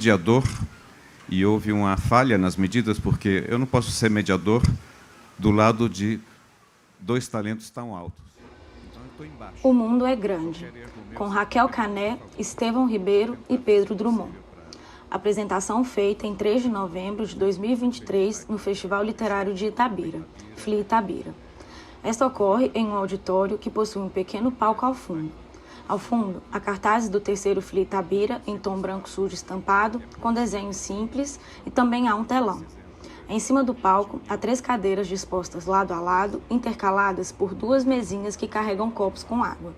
mediador e houve uma falha nas medidas, porque eu não posso ser mediador do lado de dois talentos tão altos. Então, eu estou embaixo. O Mundo é Grande, com Raquel Cané, Estevão Ribeiro e Pedro Drummond. Apresentação feita em 3 de novembro de 2023 no Festival Literário de Itabira, FLI Itabira. Esta ocorre em um auditório que possui um pequeno palco ao fundo. Ao fundo, há cartazes do terceiro FLI Itabira em tom branco sujo estampado, com desenhos simples, e também há um telão. Em cima do palco, há 3 cadeiras dispostas lado a lado, intercaladas por 2 mesinhas que carregam copos com água.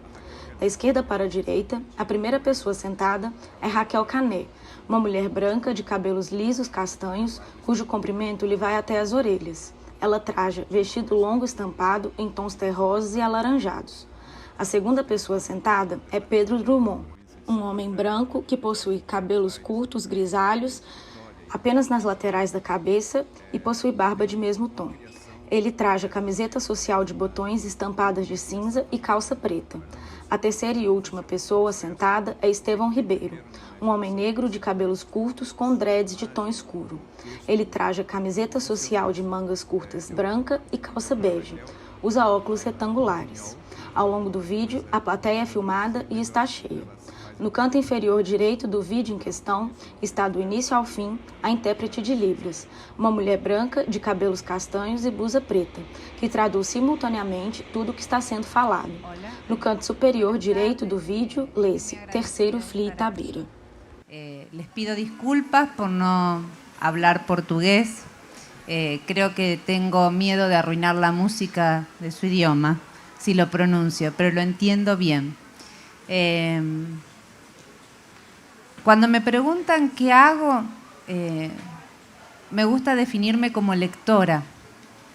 Da esquerda para a direita, a primeira pessoa sentada é Raquel Cané, uma mulher branca de cabelos lisos castanhos, cujo comprimento lhe vai até as orelhas. Ela traja vestido longo estampado em tons terrosos e alaranjados. A segunda pessoa sentada é Pedro Drummond, um homem branco que possui cabelos curtos grisalhos, apenas nas laterais da cabeça, e possui barba de mesmo tom. Ele traja camiseta social de botões estampadas de cinza e calça preta. A terceira e última pessoa sentada é Estevão Ribeiro, um homem negro de cabelos curtos com dreads de tom escuro. Ele traja camiseta social de mangas curtas branca e calça bege. Usa óculos retangulares. Ao longo do vídeo, a plateia é filmada e está cheia. No canto inferior direito do vídeo em questão está do início ao fim a intérprete de Libras, uma mulher branca de cabelos castanhos e blusa preta, que traduz simultaneamente tudo o que está sendo falado. No canto superior direito do vídeo lê-se Terceiro FLI Itabira. Les pido disculpas por no hablar portugués. Creo que tengo miedo de arruinar la música de su idioma si lo pronuncio, pero lo entiendo bien. Cuando me preguntan qué hago, me gusta definirme como lectora,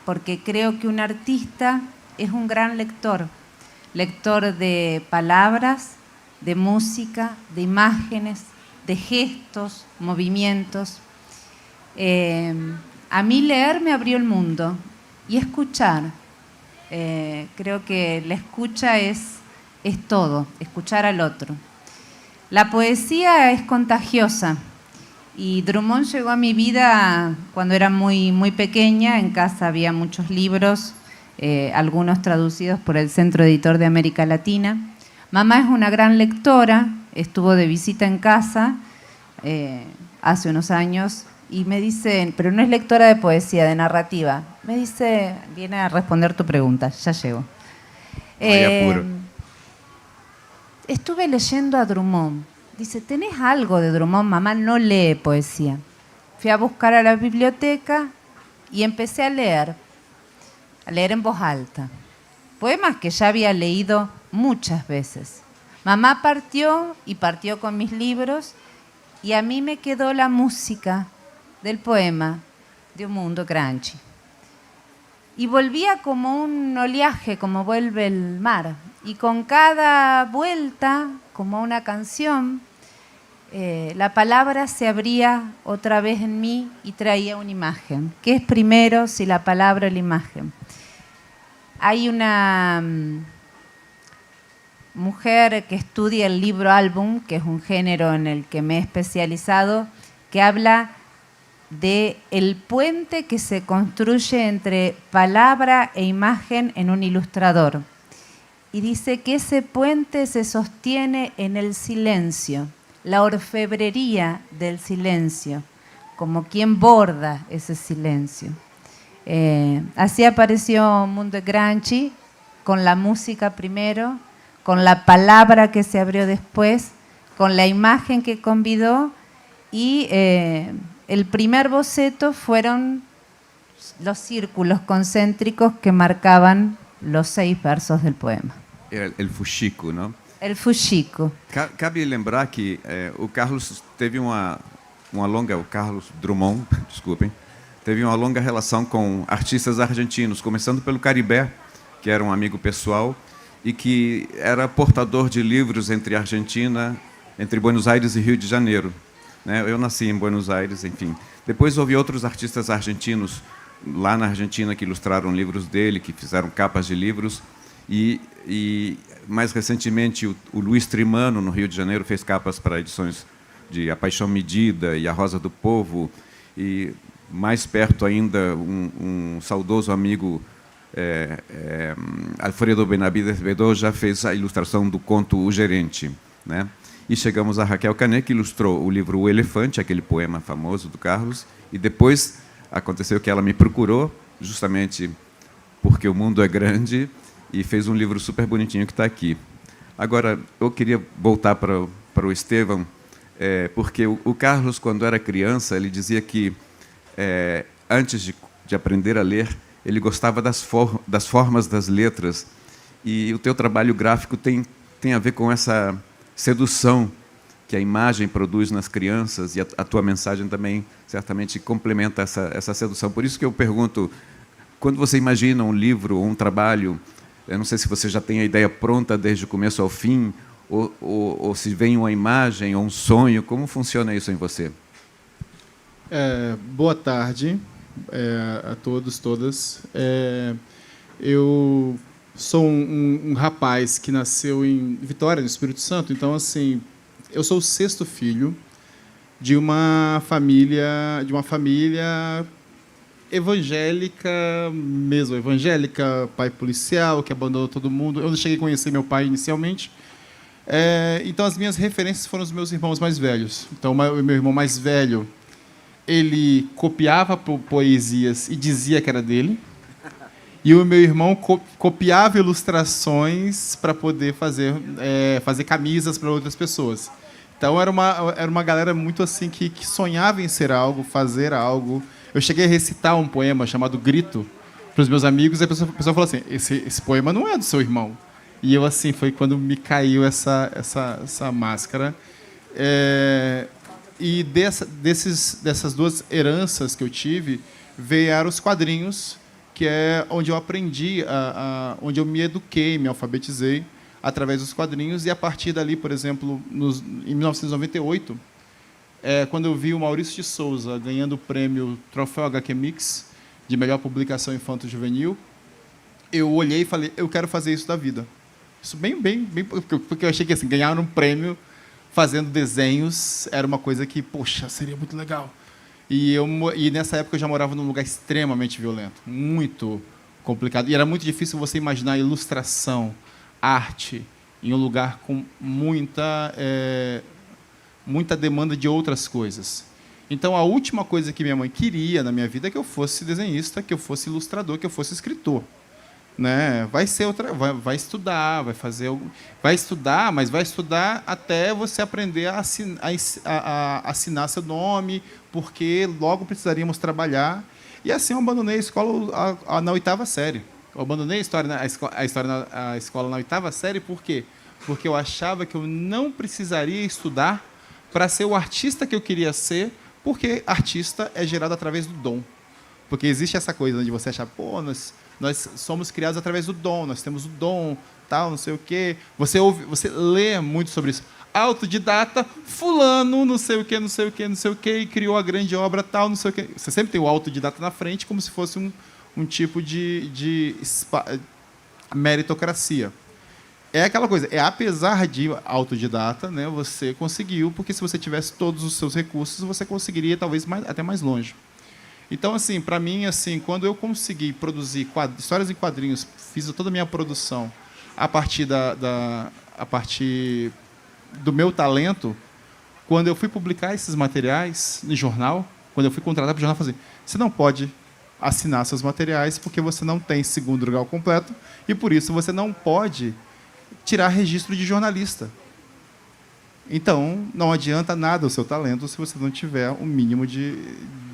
porque creo que un artista es un gran lector, lector de palabras, de música, de imágenes, de gestos, movimientos. A mí leer me abrió el mundo y escuchar. Creo que la escucha es todo, escuchar al otro. La poesía es contagiosa y Drummond llegó a mi vida cuando era muy pequeña. En casa había muchos libros, algunos traducidos por el Centro Editor de América Latina. Mamá es una gran lectora, estuvo de visita en casa hace unos años y me dice, pero no es lectora de poesía, de narrativa. Me dice, viene a responder tu pregunta, ya llego. Estuve leyendo a Drummond. Dice, ¿tenés algo de Drummond? Mamá no lee poesía. Fui a buscar a la biblioteca y empecé a leer en voz alta. Poemas que ya había leído muchas veces. Mamá partió y partió con mis libros y a mí me quedó la música del poema de Un Mundo Grande. Y volvía como un oleaje, como vuelve el mar. Y con cada vuelta, como una canción, la palabra se abría otra vez en mí y traía una imagen. ¿Qué es primero, si la palabra o la imagen? Hay una mujer que estudia el libro álbum, que es un género en el que me he especializado, que habla de el puente que se construye entre palabra e imagen en un ilustrador. Y dice que ese puente se sostiene en el silencio, la orfebrería del silencio, como quien borda ese silencio. Así apareció Mundo Grande, con la música primero, con la palabra que se abrió después, con la imagen que convidó y el primer boceto fueron los círculos concéntricos que marcaban los 6 versos del poema. El fuxico, não? El fuxico. Cabe lembrar que o Carlos teve uma longa, o Carlos Drummond, desculpem, teve uma longa relação com artistas argentinos, começando pelo Caribé, que era um amigo pessoal e que era portador de livros entre Argentina, entre Buenos Aires e Rio de Janeiro. Eu nasci em Buenos Aires, enfim. Depois houve outros artistas argentinos lá na Argentina que ilustraram livros dele, que fizeram capas de livros. E mais recentemente o Luiz Trimano, no Rio de Janeiro, fez capas para edições de A Paixão Medida e A Rosa do Povo, e mais perto ainda um saudoso amigo, Alfredo Benavides Bedó, já fez a ilustração do conto O Gerente, né? E chegamos a Raquel Canet, que ilustrou o livro O Elefante, aquele poema famoso do Carlos, e depois aconteceu que ela me procurou, justamente porque o mundo é grande, e fez um livro super bonitinho que está aqui. Agora, eu queria voltar para o Estevão, porque o Carlos, quando era criança, ele dizia que, antes de aprender a ler, ele gostava das formas das letras, e o teu trabalho gráfico tem a ver com essa sedução que a imagem produz nas crianças, e a tua mensagem também certamente complementa essa sedução. Por isso que eu pergunto, quando você imagina um livro ou um trabalho, eu não sei se você já tem a ideia pronta desde o começo ao fim, ou se vem uma imagem ou um sonho, como funciona isso em você? Boa tarde a todos, todas. Eu sou um rapaz que nasceu em Vitória, no Espírito Santo, então, assim, eu sou o 6º filho de uma família evangélica mesmo, evangélica, pai policial, que abandonou todo mundo. Eu não cheguei a conhecer meu pai inicialmente. Então, as minhas referências foram os meus irmãos mais velhos. Então, o meu irmão mais velho, ele copiava poesias e dizia que era dele. E o meu irmão copiava ilustrações para poder fazer camisas para outras pessoas. Então, era uma galera muito assim que sonhava em ser algo, fazer algo. Eu cheguei a recitar um poema chamado Grito para os meus amigos, e a pessoa falou assim, esse poema não é do seu irmão. E eu, assim, foi quando me caiu essa máscara. E dessas duas heranças que eu tive, vieram os quadrinhos, que é onde eu aprendi, onde eu me eduquei, me alfabetizei, através dos quadrinhos. E, a partir dali, por exemplo, em 1998, quando eu vi o Maurício de Souza ganhando o prêmio Troféu HQ Mix, de melhor publicação infanto-juvenil, eu olhei e falei, eu quero fazer isso da vida. Isso bem, porque eu achei que, assim, ganhar um prêmio fazendo desenhos era uma coisa que, poxa, seria muito legal. E nessa época eu já morava num lugar extremamente violento, muito complicado. E era muito difícil você imaginar ilustração, arte, em um lugar com muita demanda de outras coisas. Então, a última coisa que minha mãe queria na minha vida é que eu fosse desenhista, que eu fosse ilustrador, que eu fosse escritor. Né? Vai estudar, vai estudar, mas vai estudar até você aprender a assinar seu nome, porque logo precisaríamos trabalhar. E assim eu abandonei a escola na 8ª série. Eu abandonei a escola na 8ª série, por quê? Porque eu achava que eu não precisaria estudar para ser o artista que eu queria ser, porque artista é gerado através do dom. Porque existe essa coisa de você achar, pô, nós somos criados através do dom, nós temos o dom, tal, não sei o quê. Você lê muito sobre isso. Autodidata, fulano, não sei o quê, não sei o quê, não sei o quê, e criou a grande obra, tal, não sei o quê. Você sempre tem o autodidata na frente, como se fosse um tipo de meritocracia. É aquela coisa, apesar de autodidata, né, você conseguiu, porque se você tivesse todos os seus recursos, você conseguiria talvez até mais longe. Então, assim, para mim, assim, quando eu consegui produzir histórias em quadrinhos, fiz toda a minha produção a partir do meu talento, quando eu fui publicar esses materiais no jornal, quando eu fui contratado para o jornal, eu falei, você não pode assinar seus materiais porque você não tem 2º grau completo e, por isso, você não pode tirar registro de jornalista. Então, não adianta nada o seu talento se você não tiver um mínimo de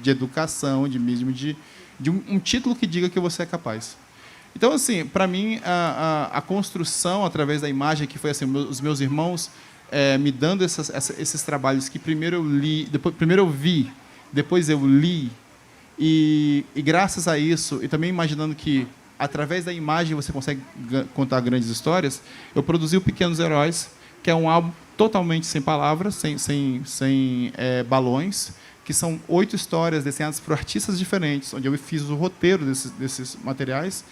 educação, de um título que diga que você é capaz. Então, assim, para mim, a construção através da imagem, que foi assim, os meus irmãos me dando esses trabalhos que primeiro eu vi, depois eu li, e graças a isso, e também imaginando que através da imagem você consegue contar grandes histórias, eu produzi o Pequenos Heróis, que é um álbum totalmente sem palavras, sem balões, que são 8 histórias desenhadas por artistas diferentes, onde eu fiz o roteiro desses materiais,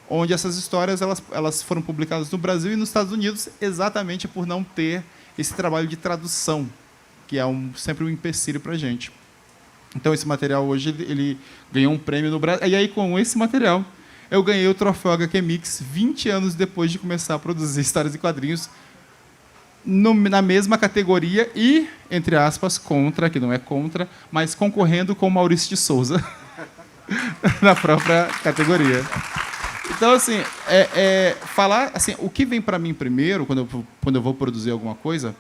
onde essas histórias elas foram publicadas no Brasil e nos Estados Unidos exatamente por não ter esse trabalho de tradução. que é sempre um empecilho para a gente. Então, esse material hoje ele ganhou um prêmio no Brasil. E aí, com esse material, eu ganhei o troféu HQ Mix 20 anos depois de começar a produzir histórias e quadrinhos na mesma categoria e, entre aspas, contra, que não é contra, mas concorrendo com o Maurício de Souza na própria categoria. Então, assim, falar assim, o que vem para mim primeiro, quando eu vou produzir alguma coisa,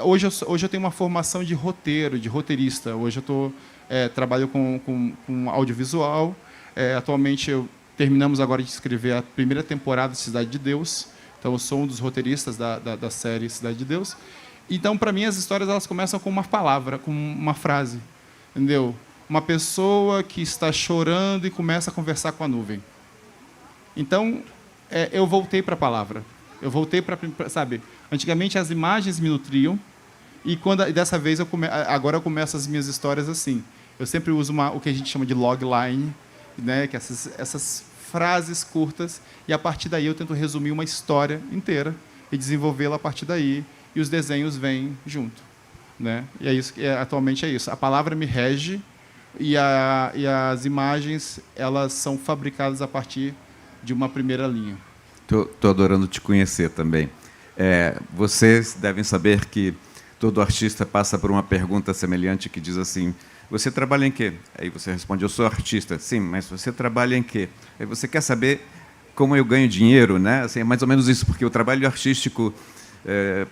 hoje eu tenho uma formação de roteiro, de roteirista. Hoje eu trabalho com audiovisual. Atualmente, terminamos agora de escrever a primeira temporada de Cidade de Deus. Então, eu sou um dos roteiristas da série Cidade de Deus. Então, para mim, as histórias elas começam com uma palavra, com uma frase. Entendeu? Uma pessoa que está chorando e começa a conversar com a nuvem. Então, eu voltei para a palavra. Eu voltei para, sabe, antigamente as imagens me nutriam e dessa vez agora eu começo as minhas histórias assim. Eu sempre uso o que a gente chama de logline, né, que essas frases curtas, e a partir daí eu tento resumir uma história inteira e desenvolvê-la a partir daí, e os desenhos vêm junto, né? E é isso, atualmente é isso. A palavra me rege e as imagens elas são fabricadas a partir de uma primeira linha. Estou adorando te conhecer também. Vocês devem saber que todo artista passa por uma pergunta semelhante que diz assim: você trabalha em quê? Aí você responde: eu sou artista. Sim, mas você trabalha em quê? Aí você quer saber como eu ganho dinheiro, né? Assim, é mais ou menos isso, porque o trabalho artístico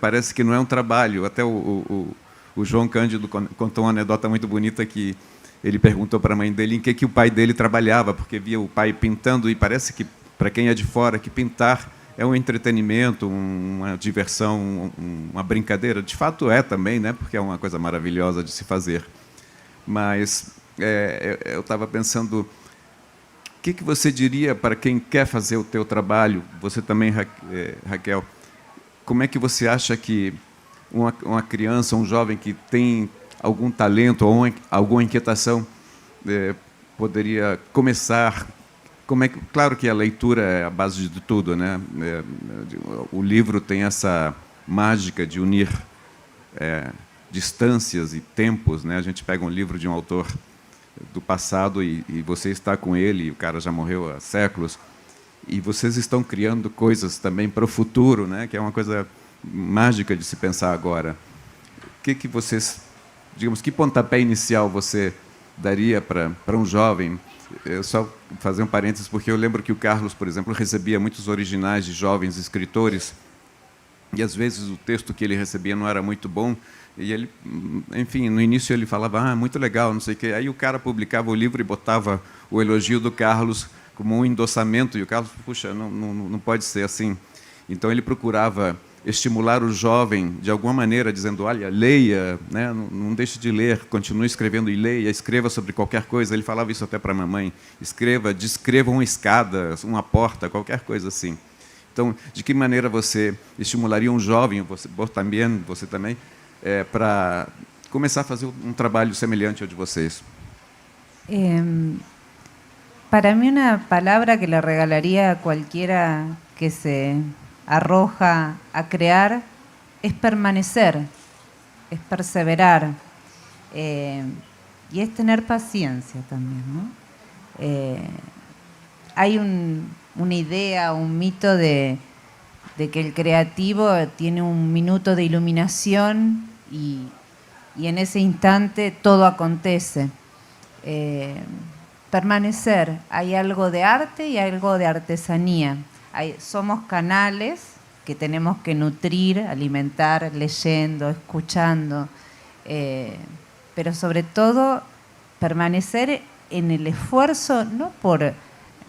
parece que não é um trabalho. Até o João Cândido contou uma anedota muito bonita que ele perguntou para a mãe dele em que o pai dele trabalhava, porque via o pai pintando, e parece que, para quem é de fora, que pintar é um entretenimento, uma diversão, uma brincadeira. De fato é também, né? Porque é uma coisa maravilhosa de se fazer. Mas eu estava pensando, o que você diria para quem quer fazer o teu trabalho? Você também, Raquel, como é que você acha que uma criança, um jovem que tem algum talento ou alguma inquietação poderia começar? Claro que a leitura é a base de tudo, né? O livro tem essa mágica de unir distâncias e tempos, né? A gente pega um livro de um autor do passado e você está com ele, e o cara já morreu há séculos, e vocês estão criando coisas também para o futuro, né? Que é uma coisa mágica de se pensar agora. O que vocês, digamos, que pontapé inicial você daria para um jovem? Eu só fazer um parênteses, porque eu lembro que o Carlos, por exemplo, recebia muitos originais de jovens escritores, e às vezes o texto que ele recebia não era muito bom, e ele, enfim, no início ele falava, muito legal, não sei o quê. Aí o cara publicava o livro e botava o elogio do Carlos como um endossamento, e o Carlos, puxa, não pode ser assim. Então ele procurava estimular o jovem de alguma maneira, dizendo: olha, leia, né? Não deixe de ler, continue escrevendo e leia, escreva sobre qualquer coisa. Ele falava isso até para a mamãe: descreva uma escada, uma porta, qualquer coisa assim. Então, de que maneira você estimularia um jovem, você também, para começar a fazer um trabalho semelhante ao de vocês? Para mí, una palabra que le regalaría a cualquiera que se arroja a crear es permanecer, es perseverar, y es tener paciencia también, ¿no? Hay una idea, un mito de que el creativo tiene un minuto de iluminación y en ese instante todo acontece. Permanecer, hay algo de arte y algo de artesanía. Somos canales que tenemos que nutrir, alimentar, leyendo, escuchando, pero sobre todo permanecer en el esfuerzo, no por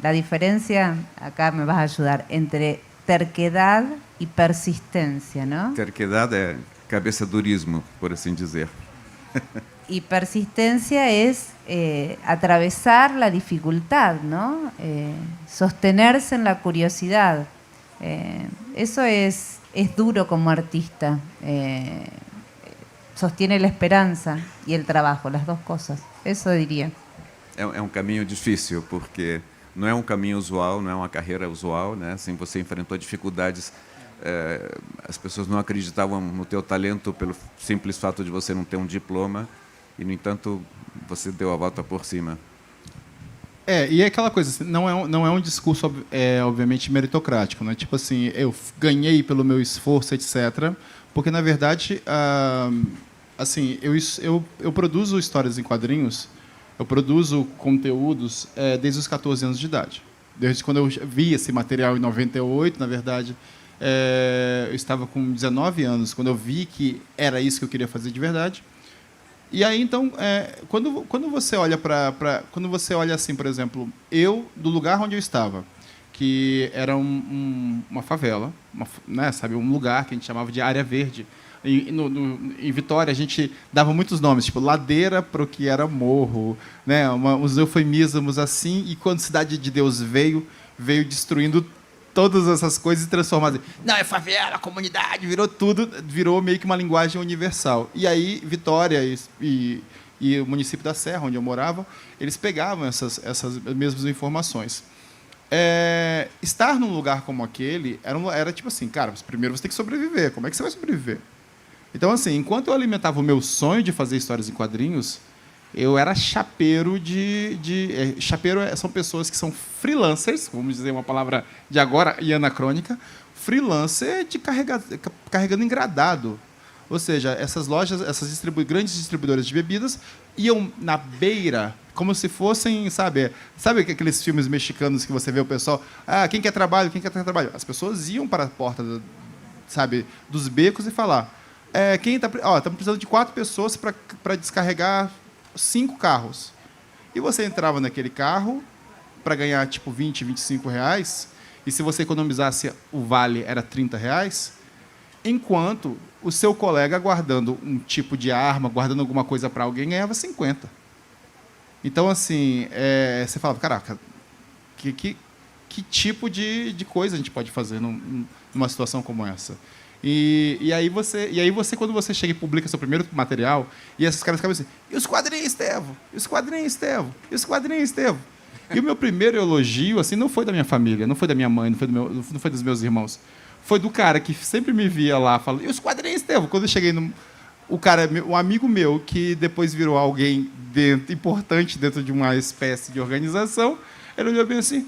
la diferencia, acá me vas a ayudar, entre terquedad y persistencia, ¿no? Terquedad é cabeçadurismo, por assim dizer. Y persistencia es atravesar la dificultad, ¿no? Sostenerse en la curiosidad. Eso es duro como artista. Sostiene la esperanza y el trabajo, las dos cosas. Eso diría. É um caminho difícil, porque não é um caminho usual, não é uma carreira usual, né? Assim, você enfrentou dificuldades as pessoas não acreditavam no teu talento pelo simples fato de você não ter um diploma e, no entanto, você deu a volta por cima. E é aquela coisa, assim, não é um discurso, obviamente, meritocrático. Não é tipo assim, eu ganhei pelo meu esforço, etc. Porque, na verdade, assim, eu produzo histórias em quadrinhos, eu produzo conteúdos desde os 14 anos de idade. Desde quando eu vi esse material em 98, na verdade, eu estava com 19 anos, quando eu vi que era isso que eu queria fazer de verdade. E aí, então, quando você olha quando você olha assim, por exemplo, do lugar onde eu estava, que era uma favela, né, sabe, um lugar que a gente chamava de área verde. Em Vitória, a gente dava muitos nomes, tipo ladeira para o que era morro, né, uns eufemismos assim, e quando Cidade de Deus veio destruindo todas essas coisas e transformando. Não, é favela, comunidade, virou tudo, virou meio que uma linguagem universal. E aí, Vitória e o município da Serra, onde eu morava, eles pegavam essas mesmas informações. Estar num lugar como aquele era tipo assim, cara, primeiro você tem que sobreviver. Como é que você vai sobreviver? Então, assim, enquanto eu alimentava o meu sonho de fazer histórias em quadrinhos, eu era chapeiro chapeiro são pessoas que são freelancers, vamos dizer uma palavra de agora e anacrônica, freelancer de carregando engradado. Ou seja, essas lojas, grandes distribuidoras de bebidas iam na beira, como se fossem, sabe aqueles filmes mexicanos que você vê o pessoal, quem quer trabalho, quem quer trabalho? As pessoas iam para a porta, dos becos e falar, estamos precisando de 4 pessoas para descarregar 5 carros. E você entrava naquele carro para ganhar tipo 20, 25 reais, e se você economizasse o vale era 30 reais, enquanto o seu colega, guardando um tipo de arma, guardando alguma coisa para alguém, ganhava 50. Então, assim, você falava, caraca, que tipo de coisa a gente pode fazer numa situação como essa? E aí você, quando você chega e publica seu primeiro material, e esses caras ficam assim, e os quadrinhos, Estevão? E os quadrinhos, Estevão? E os quadrinhos, Estevão? E o meu primeiro elogio, assim, não foi da minha família, não foi da minha mãe, não foi dos meus irmãos. Foi do cara que sempre me via lá, falando, e os quadrinhos, Estevão? Quando eu cheguei um amigo meu, que depois virou alguém importante dentro de uma espécie de organização, ele olhou bem assim,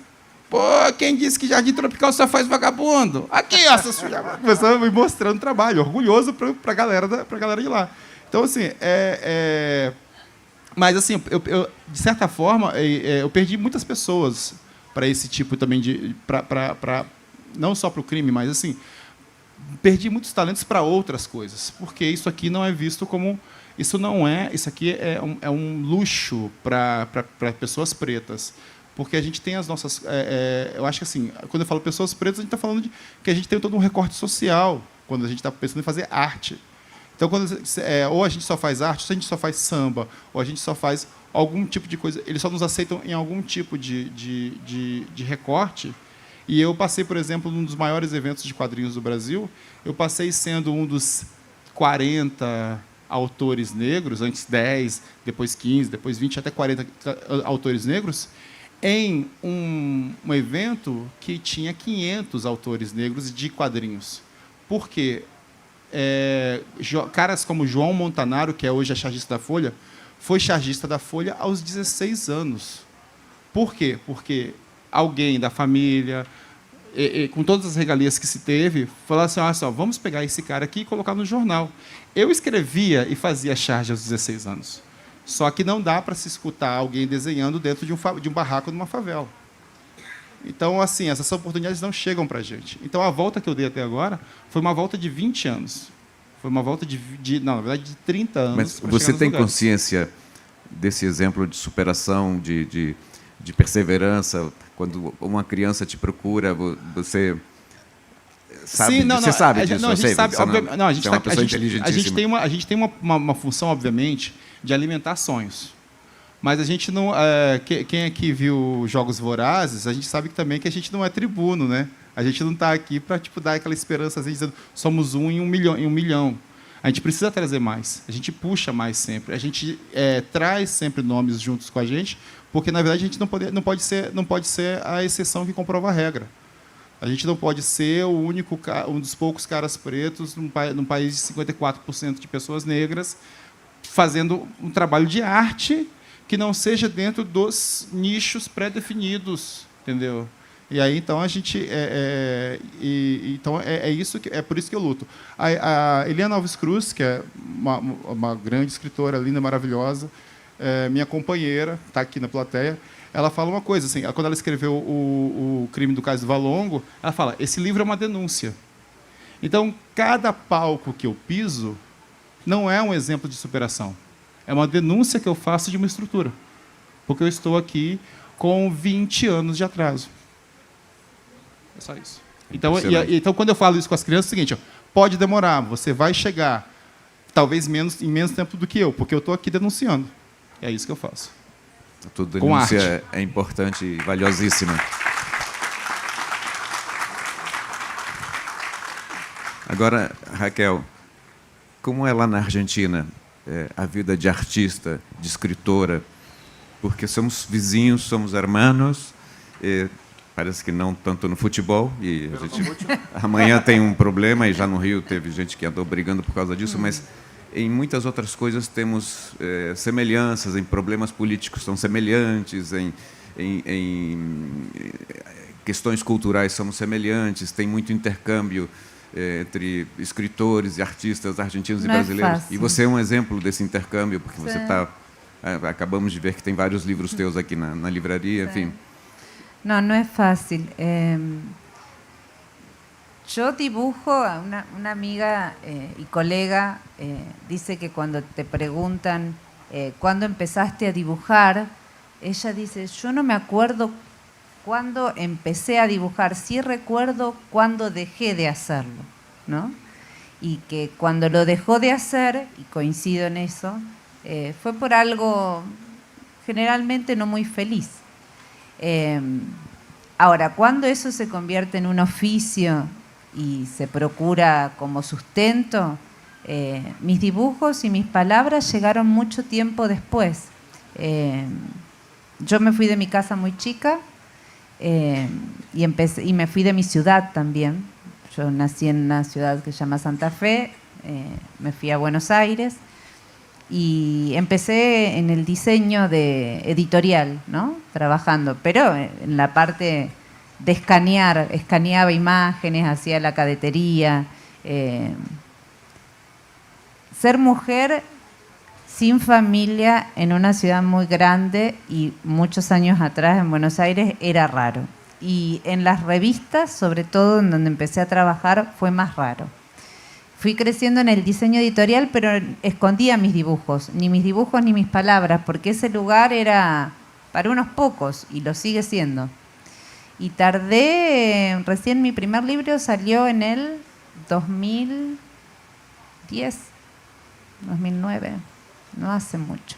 pô, quem disse que Jardim Tropical só faz vagabundo? Aqui, ó, começou a me mostrando trabalho, orgulhoso para a galera de lá. Então, assim, mas, assim, eu, de certa forma, eu perdi muitas pessoas para esse tipo também não só para o crime, mas, assim, perdi muitos talentos para outras coisas, porque isso aqui não é visto como... Isso aqui é um luxo para pessoas pretas. Porque a gente tem as nossas... eu acho que, assim, quando eu falo pessoas pretas, a gente está falando de que a gente tem todo um recorte social, quando a gente está pensando em fazer arte. Então, ou a gente só faz arte, ou a gente só faz samba, ou a gente só faz algum tipo de coisa. Eles só nos aceitam em algum tipo de recorte. E eu passei, por exemplo, num dos maiores eventos de quadrinhos do Brasil, eu passei sendo um dos 40 autores negros, antes 10, depois 15, depois 20, até 40 autores negros, em um evento que tinha 500 autores negros de quadrinhos. Por quê? Caras como João Montanaro, que é hoje chargista da Folha, foi chargista da Folha aos 16 anos. Por quê? Porque alguém da família, com todas as regalias que se teve, falou assim, olha só, vamos pegar esse cara aqui e colocar no jornal. Eu escrevia e fazia charge aos 16 anos. Só que não dá para se escutar alguém desenhando dentro de um barraco numa favela. Então, assim, essas oportunidades não chegam para a gente. Então, a volta que eu dei até agora foi uma volta de 20 anos. Foi uma volta na verdade, de 30 anos. Mas você tem consciência desse exemplo de superação, de perseverança? Quando uma criança te procura, você... Sabe, sim, você sabe disso? A gente sabe, a gente tem uma função, obviamente, de alimentar sonhos. Mas a gente não... quem aqui viu Jogos Vorazes, a gente sabe também que a gente não é tribuno, né? A gente não está aqui para dar aquela esperança, assim, dizendo somos um em 1 milhão. A gente precisa trazer mais. A gente puxa mais sempre. A gente traz sempre nomes juntos com a gente, porque, na verdade, a gente não pode ser a exceção que comprova a regra. A gente não pode ser o único, um dos poucos caras pretos num país de 54% de pessoas negras fazendo um trabalho de arte que não seja dentro dos nichos pré-definidos, entendeu? E aí então a gente então isso que é por isso que eu luto. A Eliana Alves Cruz, que é uma grande escritora, linda, maravilhosa, minha companheira, está aqui na plateia. Ela fala uma coisa assim, quando ela escreveu o Crime do Cais do Valongo, ela fala: esse livro é uma denúncia. Então cada palco que eu piso não é um exemplo de superação, é uma denúncia que eu faço de uma estrutura, porque eu estou aqui com 20 anos de atraso. É só isso. Então, então, quando eu falo isso com as crianças, é o seguinte: ó, pode demorar, você vai chegar, talvez em menos tempo do que eu, porque eu estou aqui denunciando. É isso que eu faço. A tua denúncia é importante e valiosíssima. Agora, Raquel, como é lá na Argentina a vida de artista, de escritora? Porque somos vizinhos, somos hermanos. Parece que não tanto no futebol, e a gente, amanhã tem um problema, e já no Rio teve gente que andou brigando por causa disso, mas em muitas outras coisas temos semelhanças, em problemas políticos são semelhantes, em questões culturais somos semelhantes, tem muito intercâmbio entre escritores e artistas argentinos e brasileiros. E você é um exemplo desse intercâmbio, porque você está... acabamos de ver que tem vários livros teus aqui na livraria, enfim... No, no es fácil. Yo dibujo, una amiga y colega dice que cuando te preguntan ¿cuándo empezaste a dibujar? Ella dice, yo no me acuerdo cuándo empecé a dibujar, sí recuerdo cuándo dejé de hacerlo, ¿no? Y que cuando lo dejó de hacer, y coincido en eso, fue por algo generalmente no muy feliz. Ahora, cuando eso se convierte en un oficio y se procura como sustento, mis dibujos y mis palabras llegaron mucho tiempo después. Yo me fui de mi casa muy chica y me fui de mi ciudad también. Yo nací en una ciudad que se llama Santa Fe, me fui a Buenos Aires y empecé en el diseño editorial, ¿no? Trabajando, pero en la parte de escaneaba imágenes, hacía la cadetería. Ser mujer sin familia en una ciudad muy grande y muchos años atrás en Buenos Aires era raro. Y en las revistas, sobre todo en donde empecé a trabajar, fue más raro. Fui creciendo en el diseño editorial, pero escondía mis dibujos ni mis palabras, porque ese lugar era para unos pocos y lo sigue siendo. Y tardé, recién mi primer libro salió en el 2010, 2009, no hace mucho.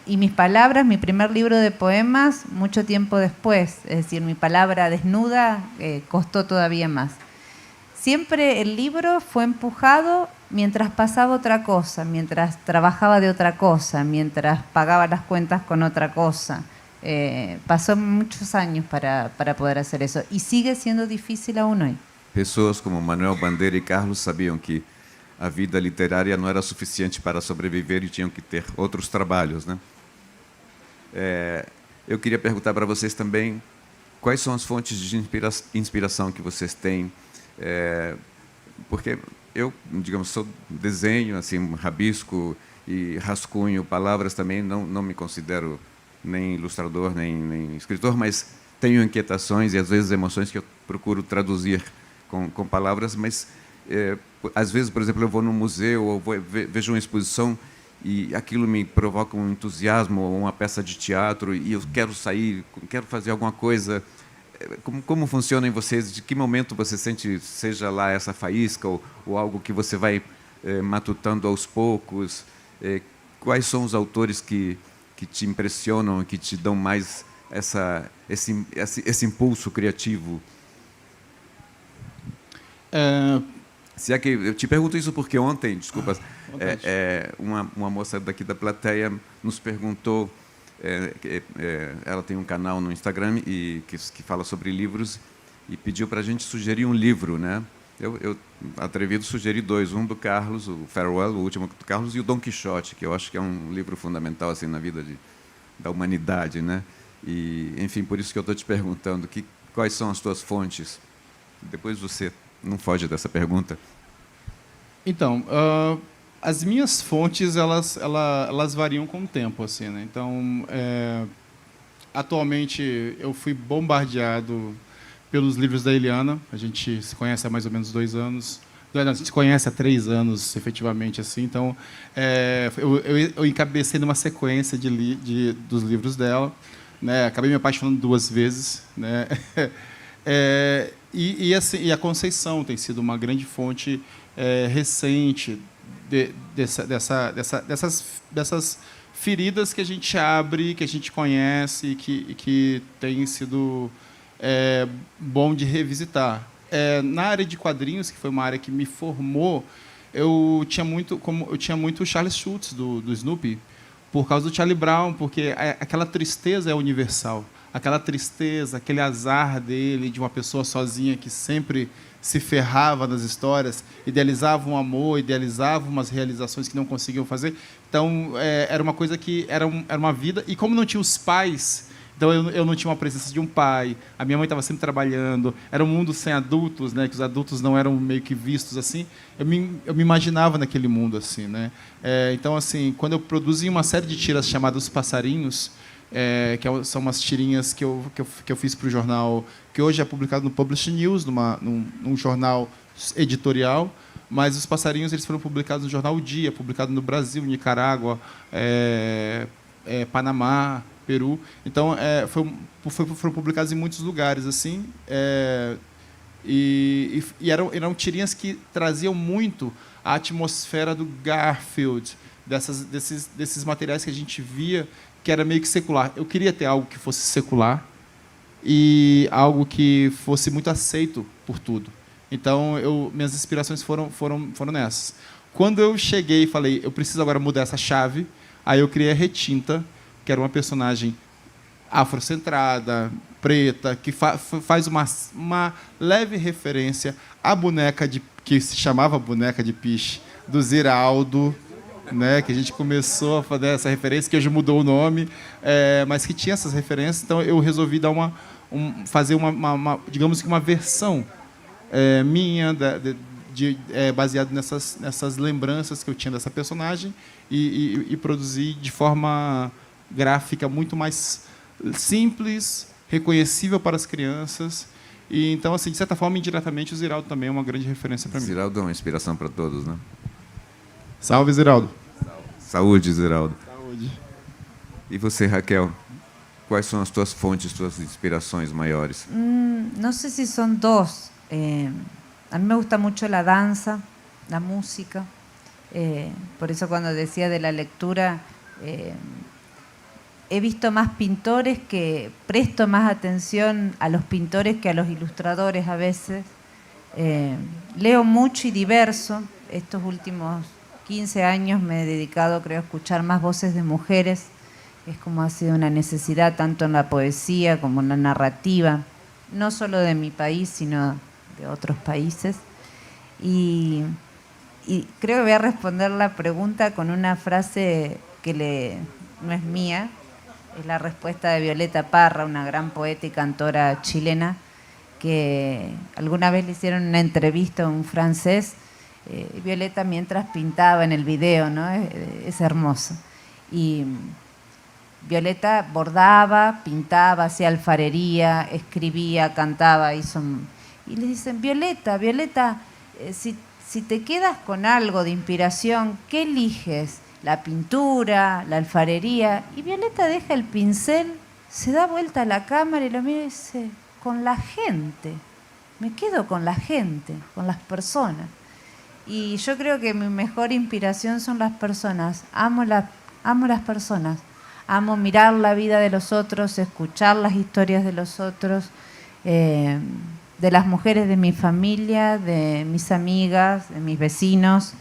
Y mis palabras, mi primer libro de poemas, mucho tiempo después, es decir, mi palabra desnuda costó todavía más. Siempre el libro fue empujado mientras pasaba otra cosa, mientras trabajaba de otra cosa, mientras pagaba las cuentas con otra cosa. Pasó muchos años para poder hacer eso y sigue siendo difícil aún hoy. Pessoas como Manuel Bandeira e Carlos sabiam que a vida literária não era suficiente para sobreviver e tinham que ter outros trabalhos, né? Eu queria perguntar para vocês também quais são as fontes de inspiração que vocês têm, porque eu, digamos, sou desenho, assim, rabisco e rascunho palavras também, não me considero nem ilustrador, nem escritor, mas tenho inquietações e às vezes emoções que eu procuro traduzir com palavras, mas às vezes, por exemplo, eu vou num museu ou vejo uma exposição e aquilo me provoca um entusiasmo ou uma peça de teatro e eu quero sair, quero fazer alguma coisa. Como funciona em vocês? De que momento você sente, seja lá essa faísca ou algo que você vai matutando aos poucos? Quais são os autores que te impressionam, que te dão mais esse impulso criativo? Se é que eu te pergunto isso porque ontem, desculpa, uma moça daqui da plateia nos perguntou, ela tem um canal no Instagram que fala sobre livros e pediu para a gente sugerir um livro, né? Eu atrevido sugeri dois, um do Carlos, o Farewell, o último do Carlos, e o Dom Quixote, que eu acho que é um livro fundamental assim na vida da humanidade, né? E, enfim, por isso que eu estou te perguntando quais são as tuas fontes. Depois você não foge dessa pergunta. Então, as minhas fontes elas variam com o tempo, assim, né? Então, atualmente eu fui bombardeado pelos livros da Eliana. A gente se conhece há mais ou menos 2 anos. Não, a gente se conhece há 3 anos, efetivamente, assim. Então, eu encabecei numa sequência dos livros dela, né? Acabei me apaixonando 2 vezes, né? Assim, e a Conceição tem sido uma grande fonte recente dessas feridas que a gente abre, que a gente conhece e que tem sido bom de revisitar. Na área de quadrinhos, que foi uma área que me formou, eu tinha muito o Charles Schultz do Snoopy, por causa do Charlie Brown, porque aquela tristeza é universal. Aquela tristeza, aquele azar dele, de uma pessoa sozinha que sempre se ferrava nas histórias, idealizava um amor, idealizava umas realizações que não conseguiam fazer. Então, era uma coisa que era uma vida. E como não tinha os pais, então eu não tinha uma presença de um pai, a minha mãe estava sempre trabalhando, era um mundo sem adultos, né, que os adultos não eram meio que vistos assim. Eu me imaginava naquele mundo assim, né? Então, assim, quando eu produzi uma série de tiras chamadas Os Passarinhos, são umas tirinhas que eu fiz para o jornal, que hoje é publicado no Publish News, num jornal editorial, mas Os Passarinhos eles foram publicados no jornal O Dia, publicado no Brasil, Nicarágua, Panamá, Peru. Então, foram publicados em muitos lugares, assim, e eram tirinhas que traziam muito a atmosfera do Garfield, desses materiais que a gente via, que era meio que secular. Eu queria ter algo que fosse secular e algo que fosse muito aceito por tudo. Então, minhas inspirações foram nessas. Quando eu cheguei e falei, eu preciso agora mudar essa chave, aí eu criei a Retinta, que era uma personagem afrocentrada, preta, que faz uma leve referência à boneca que se chamava Boneca de Piche, do Ziraldo, né, que a gente começou a fazer essa referência, que hoje mudou o nome, mas que tinha essas referências. Então eu resolvi dar fazer digamos que uma versão minha baseado nessas lembranças que eu tinha dessa personagem e produzir de forma gráfica muito mais simples, reconhecível para as crianças. E então, assim, de certa forma, indiretamente, o Ziraldo também é uma grande referência para mim. Ziraldo é uma inspiração para todos, né? Salve, Ziraldo. Saúde, Ziraldo. Saúde. E você, Raquel? Quais são as tuas fontes, tuas inspirações maiores? No sé si son dos. A mí me gusta mucho la danza, la música. Por eso cuando decía de la lectura, he visto más pintores, que presto más atención a los pintores que a los ilustradores a veces. Leo mucho y diverso. Estos últimos 15 años me he dedicado, creo, a escuchar más voces de mujeres. Es como ha sido una necesidad tanto en la poesía como en la narrativa, no solo de mi país, sino de otros países. Y creo que voy a responder la pregunta con una frase que no es mía, es la respuesta de Violeta Parra, una gran poeta y cantora chilena, que alguna vez le hicieron una entrevista a un francés. Violeta mientras pintaba en el video, ¿no? Es hermoso. Y Violeta bordaba, pintaba, hacía alfarería, escribía, cantaba, y le dicen, Violeta, si te quedas con algo de inspiración, ¿qué eliges? ¿La pintura, la alfarería? Y Violeta deja el pincel, se da vuelta a la cámara y lo mira y dice, con la gente, me quedo con la gente, con las personas. Y yo creo que mi mejor inspiración son las personas. Amo las personas. Amo mirar la vida de los otros, escuchar las historias de los otros, de las mujeres de mi familia, de mis amigas, de mis vecinos,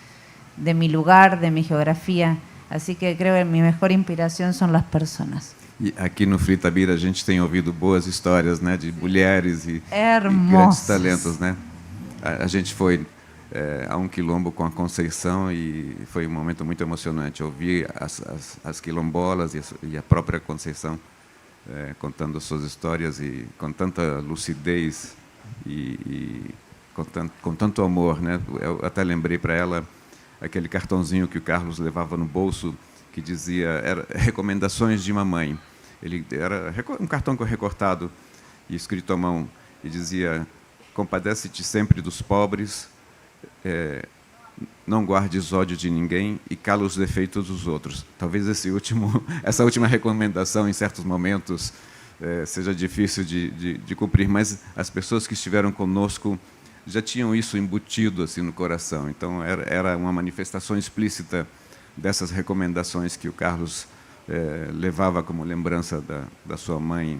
de mi lugar, de mi geografía. Así que creo que mi mejor inspiración son las personas. E aqui no Free Itabira a gente tem ouvido boas histórias, né, de mulheres e grandes Hermosas. talentos, né? A gente foi a um quilombo com a Conceição e foi um momento muito emocionante. Ouvir as quilombolas e a própria Conceição contando suas histórias e com tanta lucidez e com tanto amor, né? Eu até lembrei para ela aquele cartãozinho que o Carlos levava no bolso que dizia era recomendações de mamãe. Ele era um cartão recortado e escrito à mão e dizia: compadece-te sempre dos pobres, não guardes ódio de ninguém e cala os defeitos dos outros. Talvez essa última recomendação, em certos momentos, seja difícil de cumprir, mas as pessoas que estiveram conosco já tinham isso embutido assim no coração. Então, era uma manifestação explícita dessas recomendações que o Carlos levava como lembrança da sua mãe,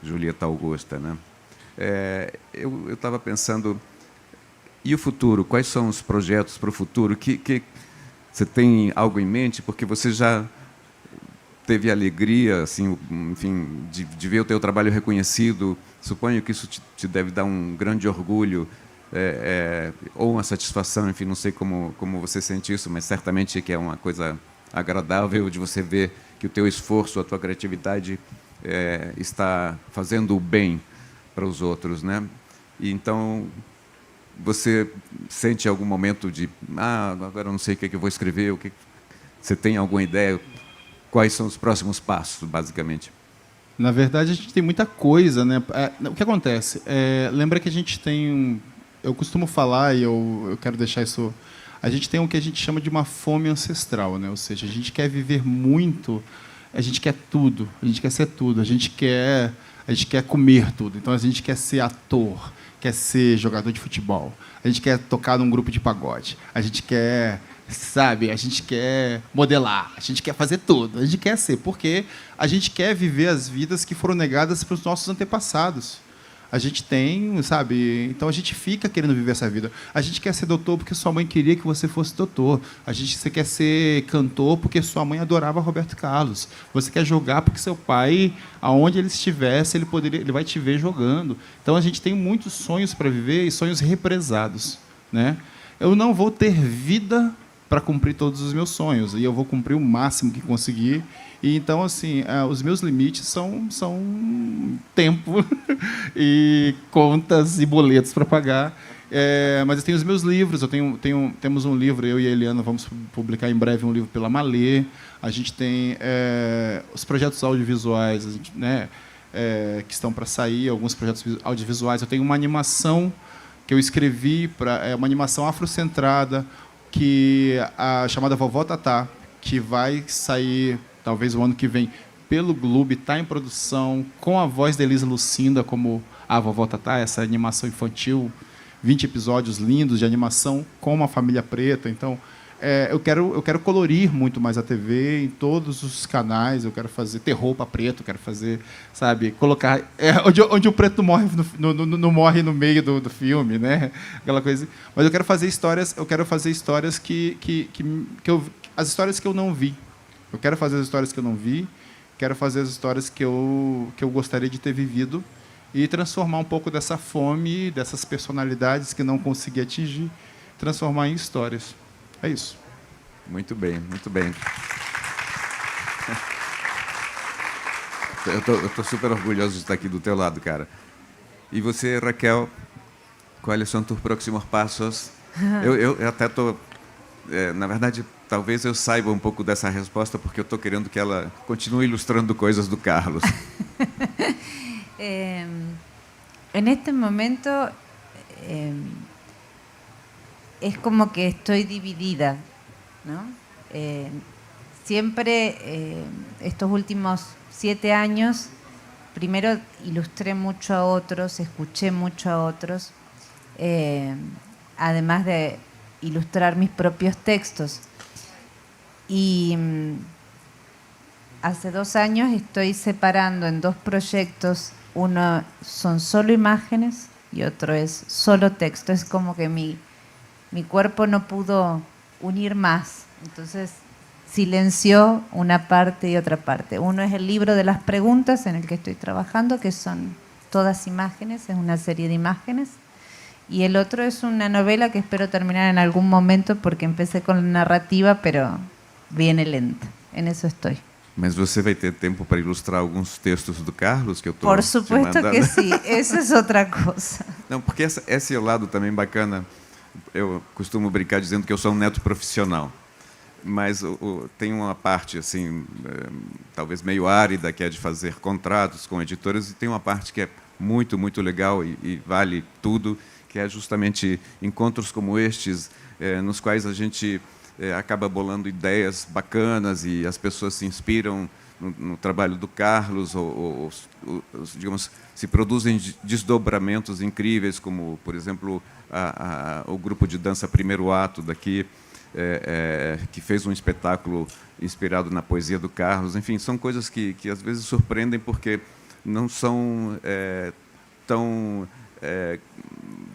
Julieta Augusta, né? Eu estava pensando, e o futuro? Quais são os projetos para o futuro? Você tem algo em mente? Porque você já teve a alegria, assim, enfim, de ver o teu trabalho reconhecido. Suponho que isso te deve dar um grande orgulho, ou uma satisfação, enfim, não sei como você sente isso, mas certamente que é uma coisa agradável de você ver que o teu esforço, a tua criatividade está fazendo o bem para os outros, né? E então você sente algum momento de agora eu não sei o que eu vou escrever, você tem alguma ideia? Quais são os próximos passos, basicamente? Na verdade, a gente tem muita coisa, né? O que acontece? Lembra que a gente tem eu costumo falar, e eu quero deixar isso... A gente tem o que a gente chama de uma fome ancestral, né? Ou seja, a gente quer viver muito, a gente quer tudo, a gente quer ser tudo, a gente quer comer tudo. Então, a gente quer ser ator, quer ser jogador de futebol, a gente quer tocar num grupo de pagode, a gente quer, sabe, a gente quer modelar, a gente quer fazer tudo, a gente quer ser, porque a gente quer viver as vidas que foram negadas para os nossos antepassados. A gente tem, sabe? Então a gente fica querendo viver essa vida. A gente quer ser doutor porque sua mãe queria que você fosse doutor. Você quer ser cantor porque sua mãe adorava Roberto Carlos. Você quer jogar porque seu pai, aonde ele estivesse, ele vai te ver jogando. Então a gente tem muitos sonhos para viver e sonhos represados, né? Eu não vou ter vida para cumprir todos os meus sonhos e eu vou cumprir o máximo que conseguir. E então, assim, os meus limites são tempo e contas e boletos para pagar. Mas eu tenho os meus livros. Temos um livro, eu e a Eliana vamos publicar em breve um livro pela Malê. A gente tem os projetos audiovisuais, né, que estão para sair, alguns projetos audiovisuais. Eu tenho uma animação que eu escrevi, uma animação afrocentrada, chamada Vovó Tatá, que vai sair talvez o ano que vem pelo Globo, está em produção, com a voz da Elisa Lucinda como a Vovó Tatá, essa animação infantil, 20 episódios lindos de animação com uma família preta. Então, eu quero colorir muito mais a TV em todos os canais, eu quero fazer terror para preto, quero fazer, sabe, colocar... onde o preto morre não morre no meio do filme, né? Aquela coisa. Mas eu quero fazer histórias as histórias que eu não vi. Eu quero fazer as histórias que eu não vi, quero fazer as histórias que eu gostaria de ter vivido e transformar um pouco dessa fome, dessas personalidades que não consegui atingir, transformar em histórias. É isso. Muito bem, muito bem. Eu tô super orgulhoso de estar aqui do teu lado, cara. E você, Raquel, quais são tus próximos passos? Eu até estou... na verdade, talvez eu saiba um pouco dessa resposta, porque eu estou querendo que ela continue ilustrando coisas do Carlos. En este momento es como que estoy dividida, ¿no? Siempre estos últimos 7 años, primero ilustré mucho a otros, escuché mucho a otros, además de ilustrar mis propios textos. Y hace 2 años estoy separando en 2 proyectos. Uno son solo imágenes y otro es solo texto. Es como que mi cuerpo no pudo unir más. Entonces silenció una parte y otra parte. Uno es el libro de las preguntas en el que estoy trabajando, que son todas imágenes, es una serie de imágenes. Y el otro es una novela que espero terminar en algún momento porque empecé con la narrativa, pero viene lenta. En eso estoy. Mas você vai ter tempo para ilustrar alguns textos do Carlos que eu estou Por supuesto que sí, eso es otra cosa. Não, porque esse é o lado também bacana. Eu costumo brincar dizendo que eu sou um neto profissional, mas tem uma parte assim, talvez meio árida, que é de fazer contratos com editoras, e tem uma parte que é muito, muito legal e vale tudo, que é justamente encontros como estes, nos quais a gente acaba bolando ideias bacanas e as pessoas se inspiram no trabalho do Carlos, ou digamos, se produzem desdobramentos incríveis, como, por exemplo, o grupo de dança Primeiro Ato daqui, que fez um espetáculo inspirado na poesia do Carlos. Enfim, são coisas que às vezes surpreendem porque não são tão,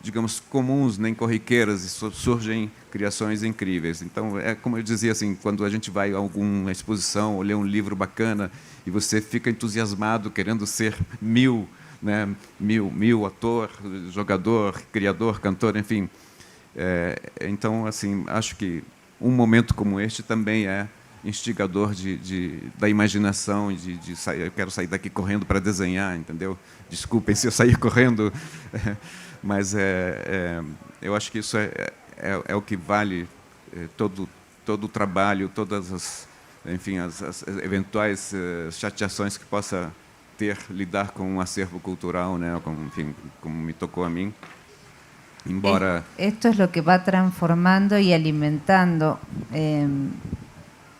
digamos, comuns nem corriqueiras, e surgem criações incríveis. Então, é como eu dizia, assim, quando a gente vai a alguma exposição ou lê um livro bacana e você fica entusiasmado, querendo ser mil, né? Mil ator, jogador, criador, cantor, enfim. Então, assim, acho que um momento como este também é instigador da imaginação, de sair. Eu quero sair daqui correndo para desenhar, entendeu? Desculpem se eu sair correndo, mas eu acho que isso é o que vale todo o trabalho, todas as, enfim, as eventuais chateações que possa ter, lidar com um acervo cultural, né? Enfim, como me tocou a mim. Embora... Esto es lo que va transformando y alimentando.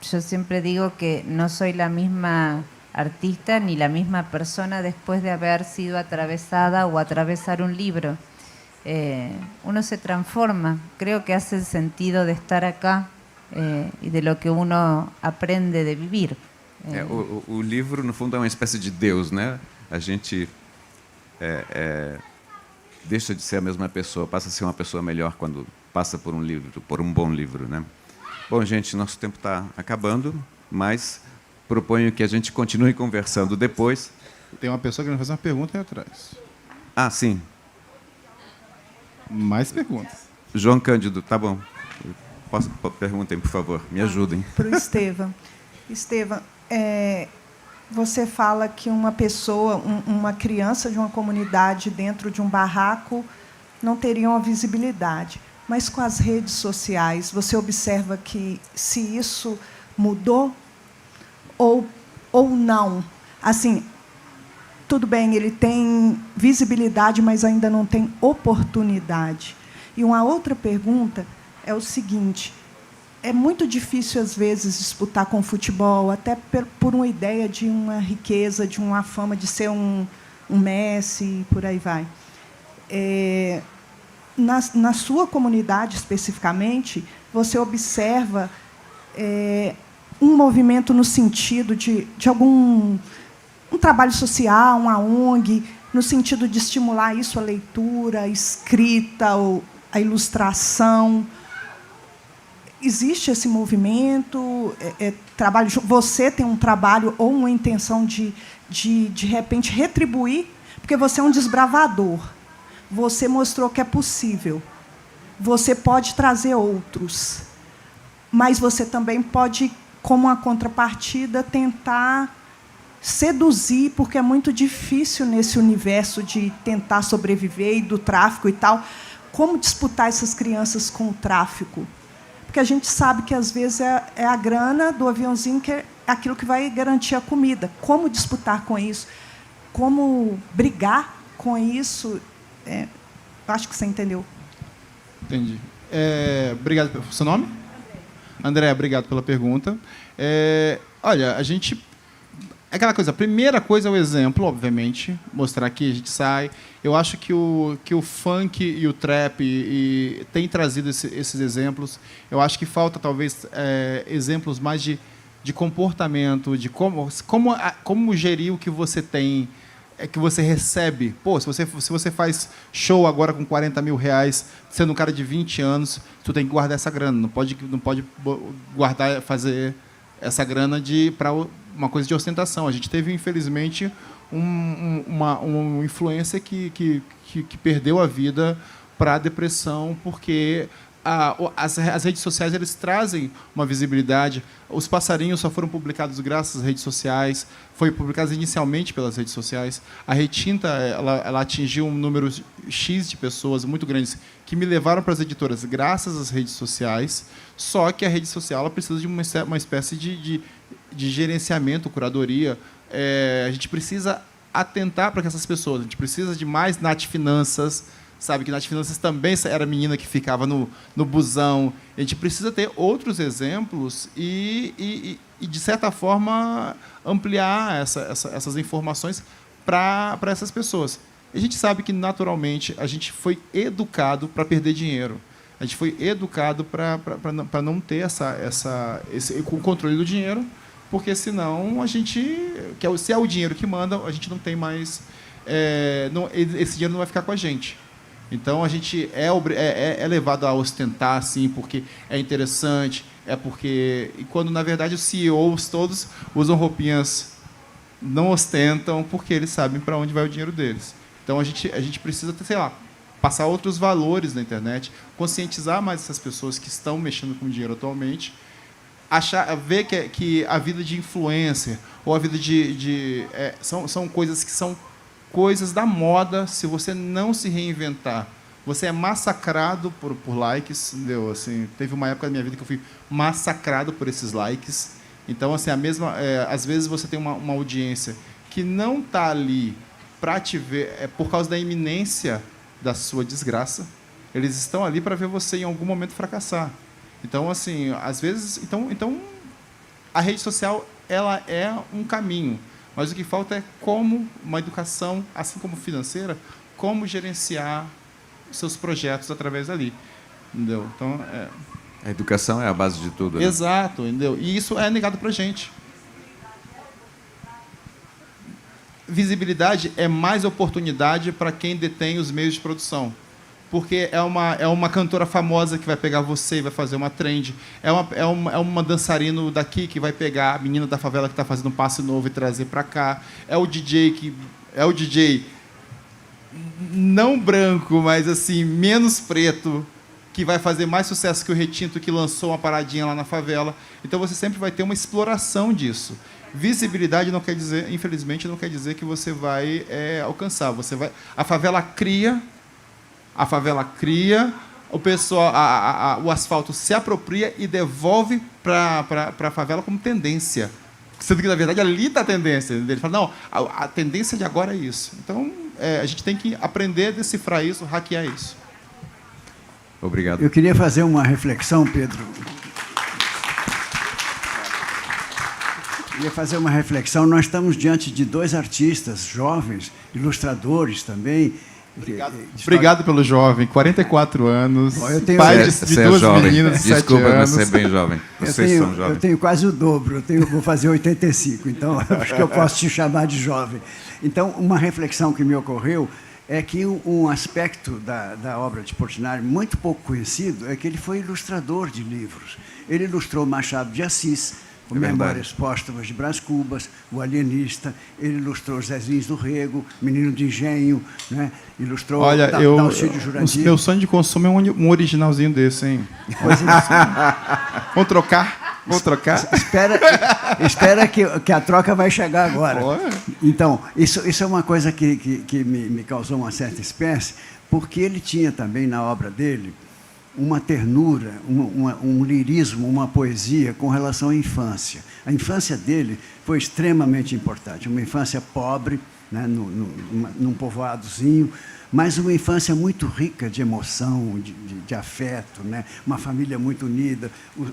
Yo siempre digo que no soy la misma artista ni la misma persona después de haber sido atravesada o atravesar un libro. Uno se transforma. Creo que hace el sentido de estar acá y de lo que uno aprende de vivir. O livro, no fundo, é uma espécie de Deus, né? A gente deixa de ser a mesma pessoa, passa a ser uma pessoa melhor quando passa por um livro, por um bom livro, né? Bom, gente, nosso tempo está acabando, mas proponho que a gente continue conversando depois. Tem uma pessoa que vai fazer uma pergunta aí atrás. Ah, sim. Mais perguntas. João Cândido, tá bom. Perguntem, por favor, me ajudem. Para o Estevam. Estevam, você fala que uma pessoa, uma criança de uma comunidade dentro de um barraco não teria uma visibilidade. Mas com as redes sociais, você observa que se isso mudou ou não? Assim, tudo bem, ele tem visibilidade, mas ainda não tem oportunidade. E uma outra pergunta é o seguinte: é muito difícil, às vezes, disputar com o futebol, até por uma ideia de uma riqueza, de uma fama de ser um Messi, e por aí vai. Na sua comunidade, especificamente, você observa um movimento no sentido de algum um trabalho social, uma ONG, no sentido de estimular isso, a leitura, a escrita, a ilustração. Existe esse movimento? Trabalho, você tem um trabalho ou uma intenção de repente, retribuir? Porque você é um desbravador. Você mostrou que é possível. Você pode trazer outros. Mas você também pode, como uma contrapartida, tentar seduzir, porque é muito difícil nesse universo de tentar sobreviver e do tráfico e tal. Como disputar essas crianças com o tráfico? Porque a gente sabe que, às vezes, é a grana do aviãozinho que é aquilo que vai garantir a comida. Como disputar com isso? Como brigar com isso? Acho que você entendeu. Entendi. Obrigado pelo seu nome? André, obrigado pela pergunta. Olha, a gente... Aquela coisa, a primeira coisa é o exemplo, obviamente, mostrar que a gente sai. Eu acho que o funk e o trap têm trazido esses exemplos. Eu acho que falta, talvez, exemplos mais de comportamento, de como gerir o que você tem, que você recebe. Pô, se você faz show agora com 40 mil reais, sendo um cara de 20 anos, tu tem que guardar essa grana. Não pode guardar, fazer essa grana para uma coisa de ostentação. A gente teve, infelizmente, uma influência que perdeu a vida para a depressão, porque as redes sociais eles trazem uma visibilidade. Os passarinhos só foram publicados graças às redes sociais, foi publicado inicialmente pelas redes sociais. A Retinta ela atingiu um número X de pessoas muito grandes que me levaram para as editoras graças às redes sociais, só que a rede social ela precisa de uma espécie de gerenciamento, curadoria. A gente precisa atentar para essas pessoas, a gente precisa de mais Nath Finanças, sabe, que Nath Finanças também era a menina que ficava no busão. A gente precisa ter outros exemplos e de certa forma, ampliar essas informações para essas pessoas. A gente sabe que, naturalmente, a gente foi educado para perder dinheiro. A gente foi educado para não ter esse controle do dinheiro, porque, senão, se é o dinheiro que manda, a gente não tem mais... esse dinheiro não vai ficar com a gente. Então, a gente é levado a ostentar, assim, porque é interessante, e quando, na verdade, os CEOs todos usam roupinhas, não ostentam, porque eles sabem para onde vai o dinheiro deles. Então, a gente precisa, sei lá, passar outros valores na internet, conscientizar mais essas pessoas que estão mexendo com dinheiro atualmente, ver que a vida de influencer, ou a vida são coisas que são coisas da moda. Se você não se reinventar, você é massacrado por likes, entendeu? Assim, teve uma época da minha vida que eu fui massacrado por esses likes. Então, assim, às vezes você tem uma audiência que não está ali para te ver, por causa da iminência da sua desgraça. Eles estão ali para ver você em algum momento fracassar. Então, assim, às vezes, então a rede social ela é um caminho. Mas o que falta é como uma educação, assim como financeira, como gerenciar seus projetos através dali, entendeu? Então, a educação é a base de tudo, né? Exato, entendeu? E isso é negado para a gente. Visibilidade é mais oportunidade para quem detém os meios de produção. Porque é uma cantora famosa que vai pegar você e vai fazer uma trend. É uma dançarino daqui que vai pegar a menina da favela que está fazendo um passe novo e trazer para cá. É o DJ não branco, mas assim menos preto, que vai fazer mais sucesso que o Retinto, que lançou uma paradinha lá na favela. Então você sempre vai ter uma exploração disso. Visibilidade não quer dizer, infelizmente, não quer dizer que você vai alcançar. A favela cria, o pessoal, o asfalto se apropria e devolve para a favela como tendência. Sendo que, na verdade, ali está a tendência. Ele fala, não, a tendência de agora é isso. Então, a gente tem que aprender a decifrar isso, hackear isso. Obrigado. Eu queria fazer uma reflexão, Pedro. Queria fazer uma reflexão. Nós estamos diante de dois artistas jovens, ilustradores também. Obrigado pelo jovem, 44 anos, pai de duas meninas de 7 anos. Desculpa, mas você é bem jovem. Vocês são jovens. Eu tenho quase o dobro, vou fazer 85, então acho que eu posso te chamar de jovem. Então, uma reflexão que me ocorreu é que um aspecto da obra de Portinari, muito pouco conhecido, é que ele foi ilustrador de livros. Ele ilustrou Machado de Assis, o Memórias Póstumas de Brás Cubas, O Alienista, ele ilustrou Zezinho do Rego, Menino de Engenho, né? Ilustrou Dalcídio Jurandir. Meu sonho de consumo é um originalzinho desse, hein? Pois é. Vamos trocar? Espera que a troca vai chegar agora. Então, isso é uma coisa que me causou uma certa espécie, porque ele tinha também na obra dele uma ternura, um lirismo, uma poesia com relação à infância. A infância dele foi extremamente importante. Uma infância pobre, né, num povoadozinho, mas uma infância muito rica de emoção, de afeto, né? Uma família muito unida,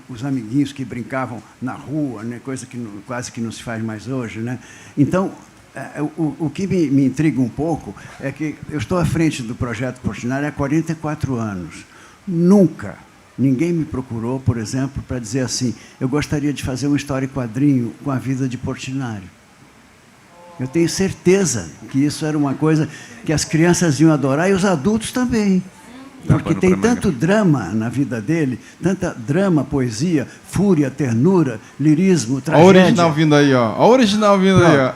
os amiguinhos que brincavam na rua, né? Coisa que quase que não se faz mais hoje, né? Então, o que me intriga um pouco é que eu estou à frente do projeto Portinari há 44 anos. Nunca ninguém me procurou, por exemplo, para dizer assim, eu gostaria de fazer uma história em quadrinho com a vida de Portinari. Eu tenho certeza que isso era uma coisa que as crianças iam adorar e os adultos também. Porque tem tanto drama na vida dele, tanta drama, poesia, fúria, ternura, lirismo, tragédia. Olha o original vindo aí, ó. Olha o original vindo aí, ó.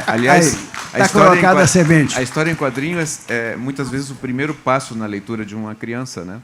Aliás, está colocada a semente. A história em quadrinhos é muitas vezes o primeiro passo na leitura de uma criança, né?